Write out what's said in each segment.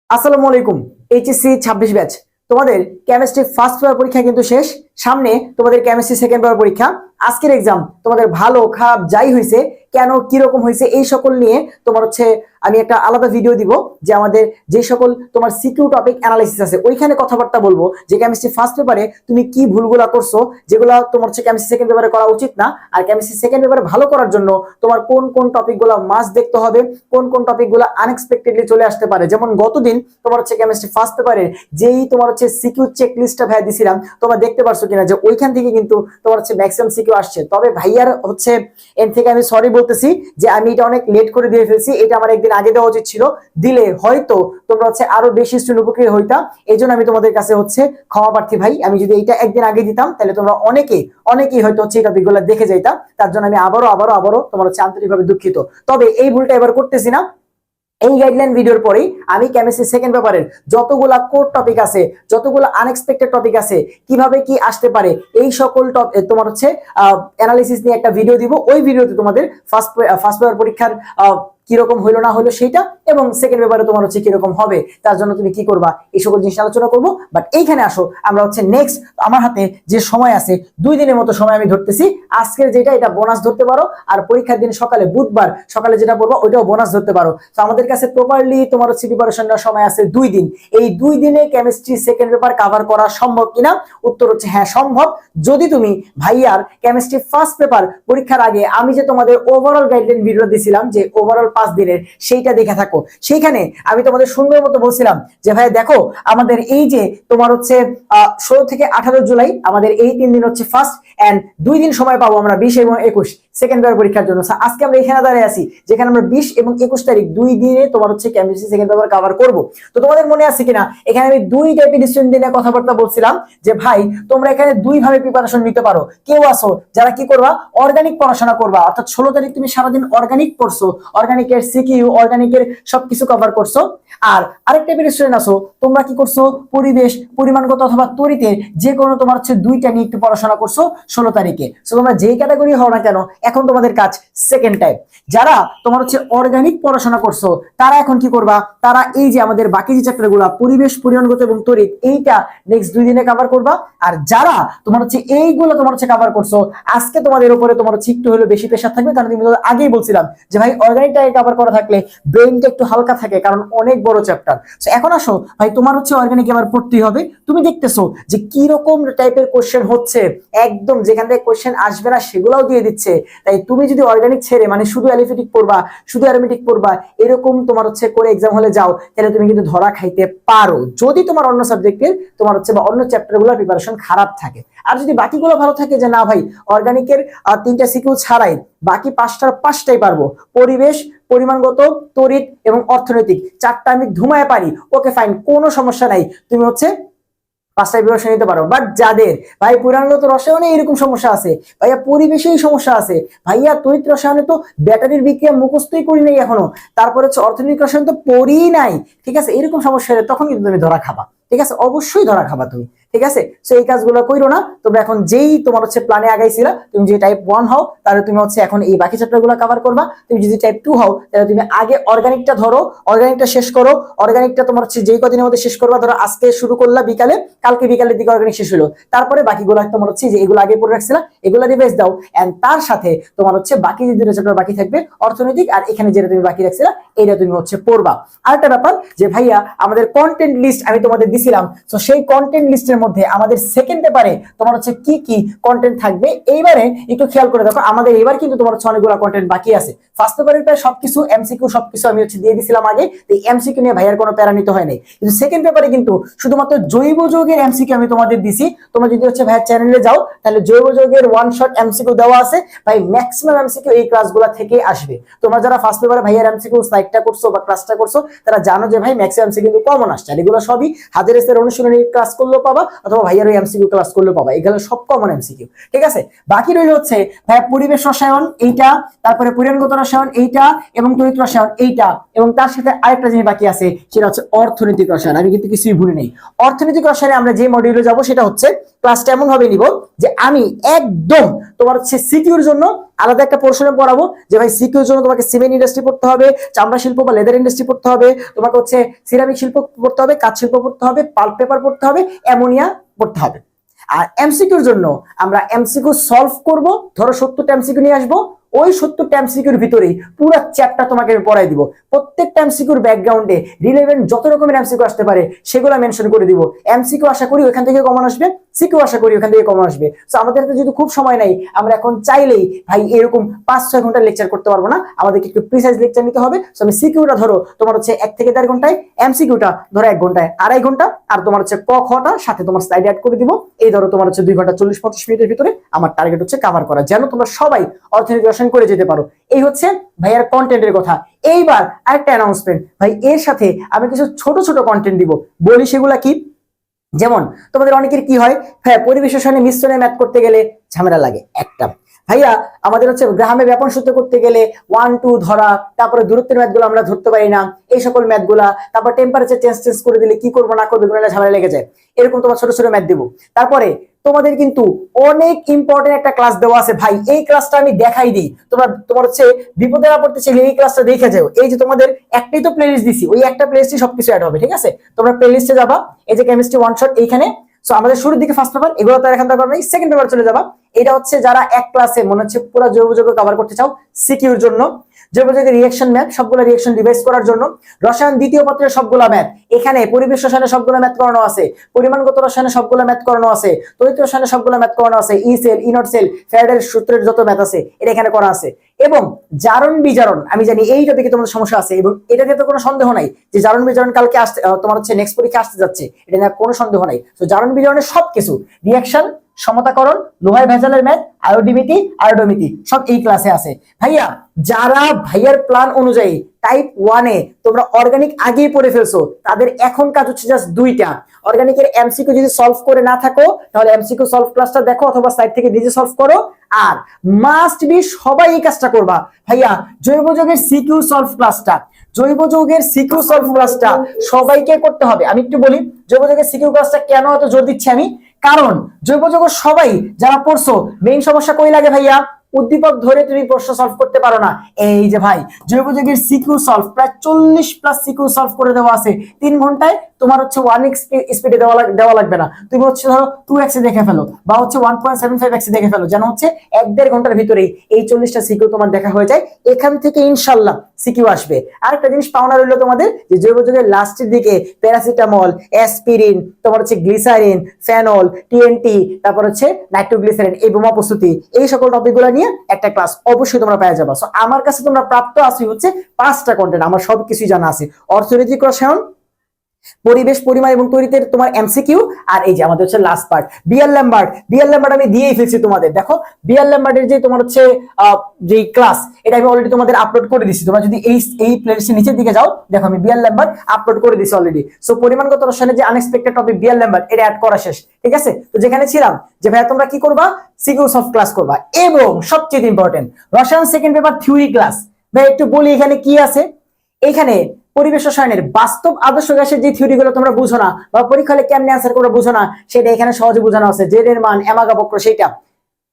আসসালামু আলাইকুম। HSC 26 batch তোমাদের কেমিস্ট্রি ফার্স্ট পেপার পরীক্ষা কিন্তু শেষ। সামনে তোমাদের কেমিস্ট্রি সেকেন্ড পেপার পরীক্ষা। আজকের এক্সাম তোমাদের ভালো খারাপ যাই হয়েছে, কেন কি রকম হয়েছে, এই সকল নিয়ে তোমার আমি একটা আলাদা ভিডিও দিব, যে আমাদের যে সকল তোমার সিকিউ টপিক অ্যানালাইসিস আছে ওইখানে কথাবার্তা বলবো, যে কেমিস্ট্রি ফার্স্ট পেপারে তুমি কি ভুলগুলা করছো, যেগুলো তোমার কেমিস্ট্রি সেকেন্ড পেপারে করা উচিত না, আর কেমিস্ট্রি সেকেন্ড পেপারে ভালো করার জন্য তোমার কোন কোন টপিকগুলো মাস্ট দেখতে হবে, কোন কোন টপিকগুলো আনএক্সপেক্টেডলি চলে আসতে পারে। যেমন গতদিন তোমার কেমিস্ট্রি ফার্স্ট পেপারের যেই তোমার সিকিউ চেক লিস্টটা ভাইয়া দিছিলাম, তোমরা দেখতে পারছো কিনা, যে ওইখান থেকে কিন্তু তোমার ম্যাক্সিমাম সিকিউ আসছে। তবে ভাইয়ার এর থেকে আমি সরি বলতেছি যে আমি এটা অনেক লেট করে দিয়ে ফেলছি, এটা আমার একদিন আগে দেওয়া উচিত ছিল, দিলে হয়তো তোমরা আরো বেশি স্টুডেন্ট উপকৃত হইতা। এই জন্য আমি তোমাদের কাছে ক্ষমা প্রার্থী ভাই। আমি যদি এইটা একদিন আগে দিতাম তাহলে তোমরা অনেকেই হয়তো এই টপিকগুলো দেখে যাইতাম। তার জন্য আমি আবারও তোমার আন্তরিকভাবে দুঃখিত। তবে এই ভুলটা এবার করতেছি না। এই গাইডলাইন ভিডিওর পরেই আমি কেমিস্ট্রি সেকেন্ড পেপারের যতগুলা কোর টপিক আছে, যতগুলো আনএক্সপেক্টেড টপিক আছে, কিভাবে কি আসতে পারে, এই সকল তোমার অ্যানালিসিস নিয়ে একটা ভিডিও দিব। ওই ভিডিওতে তোমাদের ফার্স্ট পেপার পরীক্ষার কিরকম হইলো না হলো সেইটা, এবং সেকেন্ড পেপারে তোমার কিরকম হবে, তার জন্য তুমি কি করবা, এই সকল জিনিস আলোচনা করবো। বাট এইখানে আসো, আমরা নেক্সট আমার হাতে যে সময় আছে 2 দিনের মতো সময় আমি ধরতেছি। আজকের যেটা, এটা বোনাস ধরতে পারো, আর পরীক্ষার দিন সকালে বুধবার সকালে যেটা পড়বো ওইটাও বোনাস ধরতে পারো। তো আমাদের কাছে প্রপারলি তোমার প্রিপারেশন নেওয়ার সময় আছে 2 দিন। এই 2 দিনে কেমিস্ট্রি সেকেন্ড পেপার কভার করা সম্ভব কিনা? উত্তর হ্যাঁ, সম্ভব। যদি তুমি ভাইয়ার কেমিস্ট্রি ফার্স্ট পেপার পরীক্ষার আগে আমি যে তোমাদের ওভারঅল গাইডলাইন ভিডিও দিছিলাম, যে ওভারঅল 5 দিনের, সেইটা দেখে থাকো। সেইখানে আমি তোমাদের সুন্দর মতো বলছিলাম যে ভাই দেখো, আমাদের এই যে তোমার 16 থেকে 18 জুলাই আমাদের এই 3 দিন ফার্স্ট, এন্ড 2 দিন সময় পাবো আমরা 20 এবং 21 সেকেন্ড পেপার পরীক্ষার জন্য। আজকে আমরা এখানে দাঁড়িয়ে আছি, যেখানে আমরা 20 এবং 21 তারিখ 2 দিনে তোমার কেমিস্ট্রি সেকেন্ড পেপার কভার করব। তো তোমাদের মনে আছে কিনা, এখানে আমি 2 টাইপের স্টুডেন্ট নিয়ে কথাবার্তা বলছিলাম, যে ভাই তোমরা এখানে 2 ভাবে প্রিপারেশন নিতে পারো। কেউ আসো যারা কি করবা, অর্গানিক পড়াশোনা করবা, অর্থাৎ 16 তারিখ তুমি সারাদিন অর্গানিক পড়ছো, অর্গানিকের সিকিউ, অর্গানিকের সবকিছু কভার করছো। আর আরেকটা টাইপের স্টুডেন্ট আসো, তোমরা কি করছো, পরিবেশ, পরিমাণগত অথবা তড়িতের যে কোনো তোমার 2টা নিয়ে একটু পড়াশোনা করছো 16 তারিখে। সো তোমরা যেই ক্যাটাগরি হও না কেন, এখন তোমাদের কাজ সেকেন্ড টাইপ। যারা তোমার অর্গানিক পড়াশোনা করছো, তারা এখন কি করবা, তারা এই যে আমাদের বাকি যে চ্যাপ্টারগুলো, পরিবেশ, পরিমাণগত এবং তড়িৎ, এইটা নেক্সট 2 দিনে কভার করবা। আর যারা তোমার এইগুলো তোমার কভার করছো, আজকে তোমাদের উপরে তোমার একটু হলো বেশি প্রেশার থাকবে, কারণ তুমি আগেই বলছিলাম যে ভাই অর্গানিকটাকে কভার করা থাকলে ব্রেইনটা একটু হালকা থাকে, কারণ অনেক বড় চ্যাপ্টার। সো এখন আসো ভাই, তোমার অর্গানিক এবার পড়তেই হবে। তুমি দেখতেছো যে কি রকম টাইপের কোশ্চেন হচ্ছে, একদম যেখান থেকে কোশ্চেন আসবে না সেগুলোও দিয়ে দিচ্ছে। তাই তুমি যদি অর্গানিক ছেড়ে মানে শুধু অ্যালিফেটিক পড়বা, শুধু অ্যারোমেটিক পড়বা, এরকম তোমার করে এক্সাম হলে যাও, তাহলে তুমি কিন্তু ধরা খাইতে পারো, যদি তোমার অন্য সাবজেক্টের তোমার বা অন্য চ্যাপ্টারগুলোর প্রিপারেশন খারাপ থাকে। আর যদি বাকিগুলো ভালো থাকে, যে না ভাই অর্গানিকের 3টা সিকিউ ছাড়াই বাকি 5টার 5টাই পারবো, পরিবেশ, পরিমাণগত, তড়িৎ এবং অর্থনৈতিক 4টা আমি ধুমায় পারি, ওকে ফাইন, কোনো সমস্যা নাই, তুমি 5টায় প্রিপারেশন নিতে পারো। বাট যাদের ভাই পরিমাণগত রসায়নে এরকম সমস্যা আছে, ভাইয়া পরিবেশেই সমস্যা আছে, ভাইয়া তড়িৎ রসায়নে তো ব্যাটারির বিক্রিয়া মুখস্থই করি নাই এখনো, তারপরে অর্থনৈতিক রসায়ন তো পড়ি নাই, ঠিক আছে, এরকম সমস্যা হলে তখন কিন্তু তুমি ধরা খাবা, ঠিক আছে, অবশ্যই ধরা খাবা তুমি, ঠিক আছে। সো এই কাজগুলো কইরো না তোমরা। এখন যেই তোমার প্ল্যানে আগাইছিলা, তুমি যদি টাইপ 1 হও তাহলে তুমি এখন এই বাকি চ্যাপ্টারগুলো কভার করবা। তুমি যদি টাইপ 2 হও তাহলে তুমি আগে অর্গানিকটা ধরো, অর্গানিকটা শেষ করো। অর্গানিকটা তোমার যেই কদিনের মধ্যে শেষ করবা, ধরো আজকে শুরু করলা বিকালে, কালকে বিকালের দিকে অর্গানিক শেষ হলো, তারপরে বাকিগুলো তোমার যে এগুলো আগে পড়ে রাখছিলা এগুলো রিভাইজ দাও। এন্ড তার সাথে তোমার বাকি যে 2টা চ্যাপ্টার বাকি থাকবে, অর্থনৈতিক আর এখানে যেটা তুমি বাকি রাখছিলা, এইটা তুমি পড়বা। আরেকটা ব্যাপার, যে ভাইয়া আমাদের কন্টেন্ট লিস্ট আমি তোমাদের দিছিলাম, তো সেই কন্টেন্ট লিস্টের মধ্যে আমাদের সেকেন্ড পেপারে তোমার কি কি কন্টেন্ট থাকবে, এইবারে একটু খেয়াল করে দেখো। আমাদের এবার কিন্তু তোমার অনেকগুলো কন্টেন্ট বাকি আছে। ফার্স্ট পেপারের প্রায় সবকিছু এমসিকিউ সবকিছু আমি দিয়ে দিছিলাম আগে, এই এমসিকিউ নিয়ে ভাইয়ার কোনো প্যারা নিতে হয় নাই। কিন্তু সেকেন্ড পেপারে কিন্তু শুধুমাত্র জৈব যৌগের এমসিকিউ আমি তোমাদের দিছি। তোমরা যদি ভাইয়ার চ্যানেলে যাও, তাহলে জৈব যৌগের 1 শট এমসিকিউ দেওয়া আছে। ভাই ম্যাক্সিমাম এমসিকিউ এই ক্লাসগুলো থেকে আসবে। তোমরা যারা ফার্স্ট পেপারে ভাইয়ার এমসিকিউ সাইটটা করছো বা ক্লাসটা করছো, তারা জানো যে ভাই ম্যাক্সিমাম এমসিকিউ কিন্তু কমন আসছে। আর এগুলো সবই হাজার এসের অনুশীলনী ক্লাস করলেও পাবা, অথবা ভাইয়ার ওই এমসিকিউ ক্লাস করলেও পাবা, এগুলো সব কমন এমসিকিউ, ঠিক আছে। বাকি রইল ভাইয়া পরিবেশ রসায়ন এইটা, তারপরে পরিমাণগত রসায়ন এইটা, এবং তড়িৎ রসায়ন এইটা, এবং তার সাথে আরেকটা জিনিস বাকি আছে, সেটা অর্থনৈতিক রসায়ন। আমি কিন্তু কিছুই ভুলি নেই। অর্থনৈতিক রসায়নে আমরা যে মডিউলে যাব সেটা ক্লাসটা এমন ভাবে নিব যে আমি একদম তোমার হচ্ছে সিকিউর জন্য আলাদা একটা পোর্শনে পড়াবো যে ভাই সিকিউর জন্য তোমাকে সিমেন্ট ইন্ডাস্ট্রি পড়তে হবে, চামড়া শিল্প বা লেদার ইন্ডাস্ট্রি পড়তে হবে, তোমাকে হচ্ছে সিরামিক শিল্প পড়তে হবে, কাঠ শিল্প পড়তে হবে, পাল্প পেপার পড়তে হবে, অ্যামোনিয়া পড়তে হবে। আর এমসিকিউর জন্য আমরা এমসিকিউ সলভ করব, ধরো 70টা এমসিকিউ নিয়ে আসবো, ওই 70টা এমসিকিউর ভিতরেই পুরো চ্যাপ্টার তোমাকে আমি পড়াই দিব। প্রত্যেকটা এমসিকিউর ব্যাকগ্রাউন্ডে রিলেভেন্ট যত রকমের এমসিকিউ আসতে পারে সেগুলো মেনশন করে দিব। এমসিকিউ আশা করি ওখান থেকে কমন আসবে, সিকিউ আশা করি ওখান থেকে কমন আসবে। তো আমাদের হাতে যদি খুব সময় নাই, আমরা এখন চাইলেই ভাই এরকম 5-6 ঘন্টা লেকচার করতে পারবো না, আমাদেরকে একটু প্রিসাইজ লেকচার নিতে হবে। তো আমি সিকিউটা ধরো তোমার হচ্ছে 1 থেকে 1.5 ঘন্টায়, এমসিকিউটা ধরো 1 ঘন্টায় 2.5 ঘন্টা, আর তোমার হচ্ছে ক খটা সাথে তোমার স্লাইড অ্যাড করে দিব। এই ধরো তোমার হচ্ছে 2 ঘন্টা 40-50 মিনিটের ভিতরে আমার টার্গেট হচ্ছে কভার করা, যেন তোমরা সবাই অর্থনীতি রসায়ন করে যেতে পারো। এই হচ্ছে ভাইয়ার কন্টেন্টের কথা। এইবার আরেকটা অ্যানাউন্সমেন্ট ভাই, এর সাথে আমি কিছু ছোট ছোট কন্টেন্ট দিব, বলি সেগুলা কি। যেমন তোমাদের অনেকের কি হয়, হ্যাঁ পরিবেশ রসায়নে মিশ্রণে ম্যাথ করতে গেলে ঝামেলা লাগে একটা। ভাইয়া আমাদের হচ্ছে গ্রামে ব্যাপন সূত্র করতে গেলে 1 2 ধরা, তারপরে দূরত্বের ম্যাথগুলো আমরা ধরতে পারি না, এই সকল ম্যাথগুলা, তারপর টেম্পারেচার চেঞ্জ করে দিলে কি করবো না করবো এগুলো ঝামেলা লেগে যায়। এরকম তোমার ছোট ছোট ম্যাথ দেবো। তারপরে তোমাদের কিন্তু অনেক ইম্পর্টেন্ট একটা ক্লাস দেওয়া আছে ভাই, এই ক্লাসটা আমি দেখাই দিই, তোমার হচ্ছে বিপদে আপদে চাইলে এই ক্লাসটা দেখে যাও। এই যে তোমাদের একটাই তো প্লেলিস্ট দিছি, ওই একটা প্লেলিস্টে সবকিছু অ্যাড হবে, ঠিক আছে? তোমরা প্লেলিস্টে যাবা, এই যে কেমিস্ট্রি ওয়ান শট এইখানে। সো আমাদের শুরুর দিকে ফার্স্ট পেপার, এগুলো তো এখন দরকার নেই, সেকেন্ড পেপার চলে যাবা। এটা হচ্ছে যারা এক ক্লাসে মনে হচ্ছে পুরো জৈব যৌগ কভার করতে চাও, সিকিউর জন্য জৈব যৌগের রিঅ্যাকশন ম্যাথ, সবগুলো রিঅ্যাকশন রিভাইজ করার জন্য, রসায়ন দ্বিতীয় পত্রের সবগুলো ম্যাথ, এখানে পরিবেশ রসায়নের সবগুলো ম্যাথ করানো আছে, পরিমাণগত রসায়নের সবগুলো ম্যাথ করানো আছে, তড়িৎ রসায়নের সবগুলো ম্যাথ করানো আছে, ই সেল ই নট সেল ফ্যারাডের সূত্রের যত ম্যাথ আছে এটা এখানে করা আছে। এবং জারণ বিজারণ, আমি জানি এই টপিকে তোমাদের সমস্যা আছে এবং এটাতে তো কোনো সন্দেহ নাই যে জারণ বিজারণ কালকে আসতে তোমার হচ্ছে নেক্সট পরীক্ষা আসতে যাচ্ছে, এটা নিয়ে কোনো সন্দেহ নাই। তো জারণ বিজারণের সবকিছু রিঅ্যাকশন, সমতাকরণ, লোহায় ভেজালের ম্যাথ, আয়োডিমিতি আয়োডোমিতি সব এই ক্লাসে আছে। ভাইয়া যারা ভাইয়ার প্ল্যান অনুযায়ী টাইপ 1 এ তোমরা অর্গানিক আগেই পড়ে ফেলছো, তাদের এখন কাজ হচ্ছে জাস্ট 2টা। অর্গানিকের এমসিকিউ যদি সলভ করে না থাকো তাহলে এমসিকিউ সলভ ক্লাসটা দেখো অথবা সাইট থেকে নিজে সলভ করো। আর মাস্ট বি সবাই এই কাজটা করবা ভাইয়া, জৈব যৌগের সিকিউ সলভ ক্লাসটা, জৈব যৌগের সিকিউ সলভ ক্লাসটা সবাইকে করতে হবে। আমি একটু বলি জৈব যৌগের সিকিউ ক্লাসটা কেন এত জোর দিচ্ছি আমি, কারণ জৈব যৌগ সবাই যারা পড়ছো মেইন সমস্যা কই লাগে ভাইয়া, উদ্দীপক ধরে তুমি প্রশ্ন সলভ করতে পারো না। এই যে ভাই জৈব যৌগের সিকিউ সলভ প্রায় 40+ সিকিউ সলভ করে দেওয়া আছে 3 ঘন্টায়, তোমার হচ্ছে 1x স্পিডে দেওয়া লাগবে না, তুমি হচ্ছে ধরো 2x এ দেখে ফেলো বা হচ্ছে 1.75x এ দেখে ফেলো, যেন হচ্ছে 1-1.5 ঘন্টার ভিতরেই এই 40টা সিকিউ তোমার দেখা হয়ে যায়। এখান থেকে ইনশাআল্লাহ সিকিউ আসবে। আরেকটা জিনিস পাওনা রইলো তোমাদের, যে জৈব যৌগের লাস্টের দিকে প্যারাসিটামল, অ্যাসপিরিন, তোমার হচ্ছে গ্লিসারিন, ফেনল, টিএনটি, তারপর হচ্ছে নাইট্রোগ্লিসারিন, এই বোমা প্রস্তুতি, এই সকল টপিকগুলো নিয়ে একটা ক্লাস অবশ্যই তোমরা পেয়ে যাবা। সো আমার কাছে তোমরা প্রাপ্ত আসি হচ্ছে 5টা কন্টেন্ট, আমার সবকিছুই জানা আছে, অর্থনৈতিক রসায়ন, পরিবেশ পরিমাণ এবং তড়িতের তোমার এমসিকিউ, আর এই যে আমাদের হচ্ছে last part BR Lambert. BR Lambert আমি দিয়েই ফেলছি তোমাদের, দেখো বিআর ল্যাম্বার্টের যে তোমার হচ্ছে যে ক্লাস, এটা আমি অলরেডি তোমাদের আপলোড করে দিছি। তোমরা যদি এই প্লেলিস্টের নিচের দিকে যাও, দেখো আমি বিআর ল্যাম্বার্ট আপলোড করে দিছি অলরেডি। সো পরিমাণগত রসায়নের যে আনএক্সপেক্টেড টপিক বিআর ল্যাম্বার্ট, এটা অ্যাড করা শেষ, ঠিক আছে? তো যেখানে ছিলাম যে ভাইয়া তোমরা কি করবা, সিকিউ সলভ ক্লাস করবা, এবং সবচেয়ে ইম্পর্টেন্ট রসায়ন সেকেন্ড পেপার থিওরি ক্লাস। ভাই একটু বলি এখানে কি আছে, এখানে পরিবেশ রসায়নের বাস্তব আদর্শ গ্যাসের যে থিওরি গুলো তোমরা বুঝো না বা পরীক্ষা হলে কেমনে আনসার করে বুঝো না, সেটা এখানে সহজে বোঝানো আছে, জেড এর মান, অ্যামাগা বক্র, সেটা।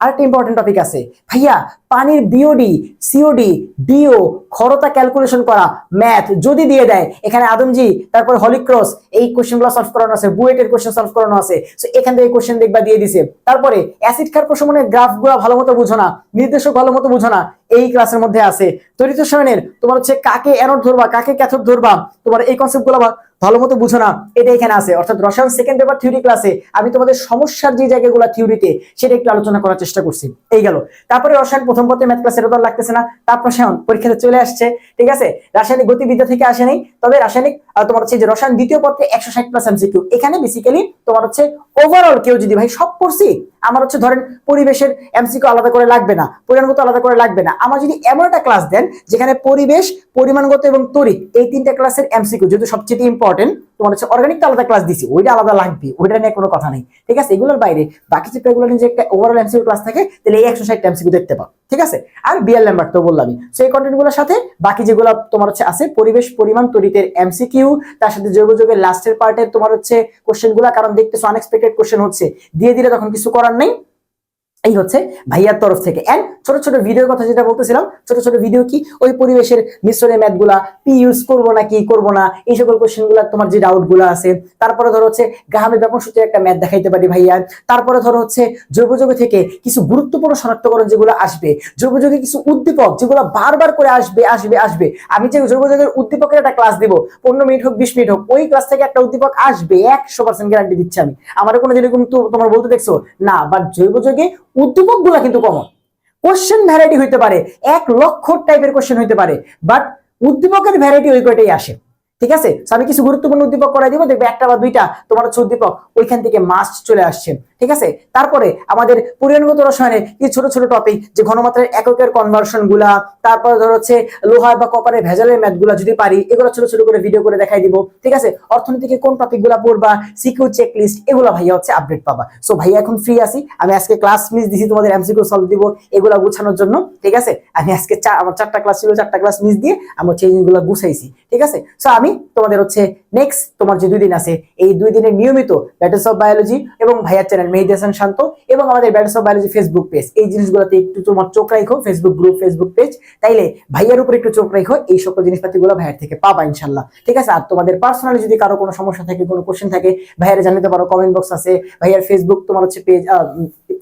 আরেকটা ইম্পর্টেন্ট টপিক আছে ভাইয়া, পানির বিওডি, সিওডি, ডিও, খরতা ক্যালকুলেশন করা ম্যাথ যদি দিয়ে দেয়, এখানে আদমজি তারপর হলিক্রস, এই কোশ্চেনগুলো সলভ করানো আছে, বুয়েটের কোশ্চেন সলভ করানো আছে। সো এখান থেকে কোশ্চেন দেখবা দিয়ে দিছে। তারপরে অ্যাসিড ক্ষার প্রশমনের গ্রাফগুলো ভালো মতো বুঝো না, নির্দেশক ভালো মতো বুঝো না, এই ক্লাসের মধ্যে আছে। তড়িৎ রসায়নের তোমার হচ্ছে কাকে অ্যানোড ধরবা কাকে ক্যাথোড ধরবা, তোমার এই কনসেপ্টগুলো ভালো মতো বুঝো না, এটা এখানে আছে। অর্থাৎ রসায়ন সেকেন্ড পেপার থিওরি ক্লাসে আমি তোমাদের সমস্যার যে জায়গাগুলো থিওরিতে, সেটা একটু আলোচনা করার চেষ্টা করছি। এই গেল। তারপরে রসায়ন প্রথম পত্রে ম্যাথ ক্লাস, এটা তো লাগতেছে না। তারপর রসায়ন পরীক্ষাতে চলে আসছে, ঠিক আছে? রাসায়নিক গতিবিদ্যা থেকে আসে নাই, তবে রাসায়নিক তোমার হচ্ছে যে রসায়ন দ্বিতীয় পত্রে 160+ এমসিকিউ। এখানে বেসিক্যালি তোমার হচ্ছে ওভারঅল কেউ যদি ভাই সব পড়ছি, আমার হচ্ছে ধরেন পরিবেশের এমসিকিউ আলাদা করে লাগবে না, পরিমাণগত আলাদা করে লাগবে না, আমার যদি এমন একটা ক্লাস দেন যেখানে পরিবেশ, পরিমাণগত এবং তড়িৎ এই 3টা ক্লাসের এমসিকিউ যেহেতু সবচেয়ে ইম্পর্টেন্ট, তোমার হচ্ছে অর্গানিকটা আলাদা ক্লাস দিছি, ওইটা আলাদা লাগবে, ওইটা নিয়ে কোনো কথা নেই, ঠিক আছে? এগুলোর বাইরে বাকি চ্যাপ্টারগুলো নিয়ে যে একটা ওভারঅল এমসিকিউ ক্লাস থাকে, তাহলে এই 160 এমসিকিউ দেখতে পাও, ঠিক আছে? আর বিআর ল্যাম্বার্ট তো বললামই। সেই কন্টেন্টগুলোর সাথে বাকি যেগুলো তোমার হচ্ছে আছে, পরিবেশ পরিমাণ তড়িতের এমসিকিউ, তার সাথে জৈব যৌগের লাস্টের পার্টের তোমার হচ্ছে কোশ্চেনগুলো, কারণ দেখতেছো আনএক্সপেক্টেড কোশ্চেন হচ্ছে, দিয়ে দিলে তখন কিছু করার নেই। এই হচ্ছে ভাইয়ার তরফ থেকে। এন্ড ছোট ছোট ভিডিওর কথা যেটা বলতেছিলাম, ছোট ছোট ভিডিও কি ওই পরিবেশের মিশ্রণে ম্যাথ গুলা পি ইউজ করবো না কি করবো না, এই সকল কোশ্চেন গুলা, তোমার যে ডাউট গুলা আছে। তারপরে ধরো হচ্ছে গ্রামে ব্যাপন সূত্রে একটা ম্যাথ দেখাইতে পারি ভাইয়া। তারপরে ধরো হচ্ছে জৈব যৌগ থেকে কিছু গুরুত্বপূর্ণ শনাক্তকরণ যেগুলো আসবে, জৈব যৌগে কিছু উদ্দীপক যেগুলো বারবার করে আসবে আসবে আসবে। আমি যে জৈব যৌগের উদ্দীপকের একটা ক্লাস দিব, 15 মিনিট হোক 20 মিনিট হোক, ওই ক্লাস থেকে একটা উদ্দীপক আসবে, 100% গ্যারান্টি দিচ্ছি আমি। আমার কোনো যেরকম তোমার বলতে দেখছো না, বাট জৈব যৌগে উদ্দীপক গুলা কিন্তু কমন। কোশ্চেন ভ্যারাইটি হইতে পারে, 1 লক্ষ টাইপের কোশ্চেন হইতে পারে, বাট উদ্দীপকের ভ্যারাইটি ওই কয়টাই আসে। ঠিক আছে, আমি কিছু গুরুত্বপূর্ণ উদ্দীপক করাই দিব, দেখবে একটা বা দুইটা তোমার হচ্ছে উদ্দীপক ওইখান থেকে মাস্ট চলে আসছে। ঠিক আছে, তারপরে আমাদের পরিমাণগত রসায়নের কিছু ছোট ছোট টপিক, যে ঘনমাত্রার এককের কনভার্সন গুলা, তারপরে ধর হচ্ছে লোহা বা কপারের ভেজালের ম্যাথ গুলা যদি পারি, এগুলো ছোট ছোট করে ভিডিও করে দেখাই দিব। ঠিক আছে, অর্থনীতিকে কোন টপিক গুলা পড়বা, সিকিউ চেক লিস্ট, এগুলো ভাইয়া হচ্ছে আপডেট পাবা। সো ভাইয়া এখন ফ্রি আছি, আমি আজকে ক্লাস মিস দিছি, তোমাদের এমসিকিউ সলভ দিব এগুলা গুছানোর জন্য। ঠিক আছে, আমি আজকে আমার 4টা ক্লাস ছিল, 4টা ক্লাস মিস দিয়ে আমি হচ্ছে এই জিনিসগুলো গুছাইছি। ঠিক আছে, সো আমি তোমাদের হচ্ছে নেক্সট তোমার যে 2 দিন আছে, এই 2 দিনের নিয়মিত ব্যাটেলস অফ বায়োলজি এবং ভাইয়ার চ্যানেল মেহেদী হাসান শান্ত এবং আমাদের battles of biology Facebook page, এই জিনিসগুলোতে একটু তোমার চোখ রাখো, ফেসবুক গ্রুপ, ফেসবুক পেজ, তাইলে ভাইয়ার উপর একটু চোখ রাখো, এই সকল জিনিসপাতিগুলো ভাইয়ার থেকে পাবা ইনশাল্লাহ। ঠিক আছে, আর তোমাদের পার্সোনালি যদি কারো কোনো সমস্যা থাকে, কোনো কোশ্চেন থাকে, ভাইয়ারে জানাতে পারো, কমেন্ট বক্স আছে, ভাইয়ার ফেসবুক তোমার হচ্ছে পেজ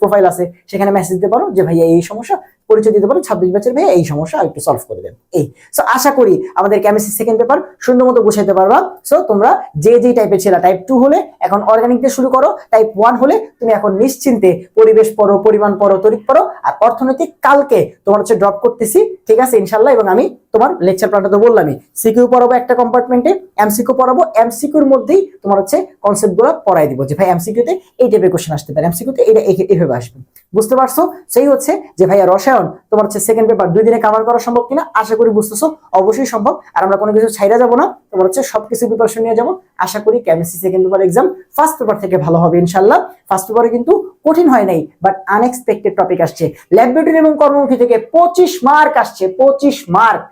প্রোফাইল আছে, সেখানে মেসেজ দিতে পারো যে ভাইয়া এই সমস্যা, পরিচয় দিতে পারো 26 ব্যাচের ভাইয়া এই সমস্যা একটু সলভ করে দেন। এই সো আশা করি আমাদের কেমিস্ট্রি সেকেন্ড পেপার সুন্দর মতো গুছাইতে পারবা। সো তোমরা যে টাইপের ছিল, টাইপ 2 হলে এখন অর্গানিক দিয়ে শুরু করো, টাইপ 1 হলে তুমি এখন নিশ্চিন্তে পরিবেশ পড়ো, পরিমাণ পড়ো, তড়িৎ পড়ো, আর অর্থনৈতিক কালকে তোমার হচ্ছে ড্রপ করতেছি। ঠিক আছে ইনশাল্লাহ, এবং আমি তোমার লেকচার প্ল্যানটা তো বললামই, সিকিউ পড়াবো একটা কম্পার্টমেন্টে, এমসিকিউ পড়াবো, এমসিকিউর মধ্যেই তোমার হচ্ছে কনসেপ্ট গুলো পড়াই দিব, যে ভাই এমসিকিউতে এই টাইপের কোশ্চেন আসতে পারে, এমসিকিউতে এটা এইভাবে আসবে। বুঝতে পারছো? সেই হচ্ছে যে ভাইয়া রসায়ন তোমার হচ্ছে সেকেন্ড পেপার 2 দিনে কভার করা সম্ভব কিনা, আশা করি বুঝতেছো, অবশ্যই সম্ভব। আর আমরা কোনো কিছু ছাইড়া যাবো না, তোমার হচ্ছে সবকিছু প্রিপারেশন নিয়ে যাবো। আশা করি chemistry second paper exam first paper থেকে ভালো হবে ইনশাল্লাহ। ফার্স্ট পেপারে কিন্তু কঠিন হয় নাই, বাট আনএক্সপেক্টেড টপিক আসছে। ল্যাবরেটরি এবং কর্মমুখী থেকে 25 মার্ক আসছে, 25 মার্ক,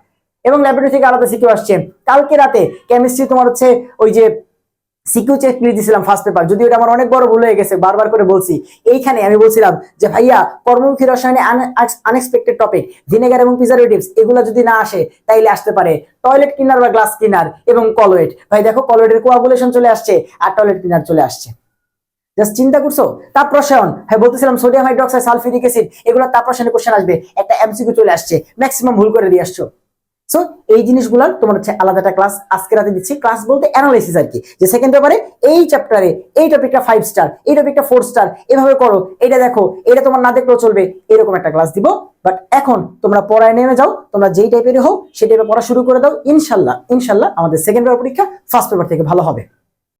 এবং ল্যাবরেটরি থেকে আলাদা সিকিউ আসছে। কালকে রাতে কেমিস্ট্রি তোমার হচ্ছে ওই যে সিকিউ চেক লিস্ট দিয়েছিলাম ফার্স্ট পেপার, যদিও এটা আমার অনেক বড় ভুল হয়ে গেছে, বারবার করে বলছি। এইখানে আমি বলছিলাম যে ভাইয়া কর্মমুখী রসায়নে আনএক্সপেক্টেড টপিক, ভিনেগার এবং প্রিজারভেটিভস, এগুলো যদি না আসে তাইলে আসতে পারে টয়লেট ক্লিনার বা গ্লাস ক্লিনার এবং কলোয়েট। ভাই দেখো কলোয়েটের কোয়াগুলেশন চলে আসছে আর টয়লেট ক্লিনার চলে আসছে, জাস্ট চিন্তা করছো। তাপ রসায়ন, হ্যাঁ বলতেছিলাম সোডিয়াম হাইড্রোক্সাইড, সালফিউরিক অ্যাসিড, এগুলো তাপ রসায়নে কোশ্চেন আসবে, একটা এমসিকিউ চলে আসছে, ম্যাক্সিমাম ভুল করে দিয়ে আসছো। সো এই জিনিসগুলোর তোমার হচ্ছে আলাদা একটা ক্লাস আজকে রাতে দিচ্ছি। ক্লাস বলতে অ্যানালাইসিস আর কি, যে সেকেন্ড পেপারে এই চ্যাপ্টারে এই টপিকটা 5 স্টার, এই টপিকটা 4 স্টার, এভাবে করো, এটা দেখো, এটা তোমার না দেখলেও চলবে, এরকম একটা ক্লাস দিব। বাট এখন তোমরা পড়ায় নেমে যাও, তোমরা যেই টাইপের হোক সেই টাইপের পড়া শুরু করে দাও। ইনশাল্লাহ ইনশাল্লাহ আমাদের সেকেন্ড পেপার পরীক্ষা ফার্স্ট পেপার থেকে ভালো হবে।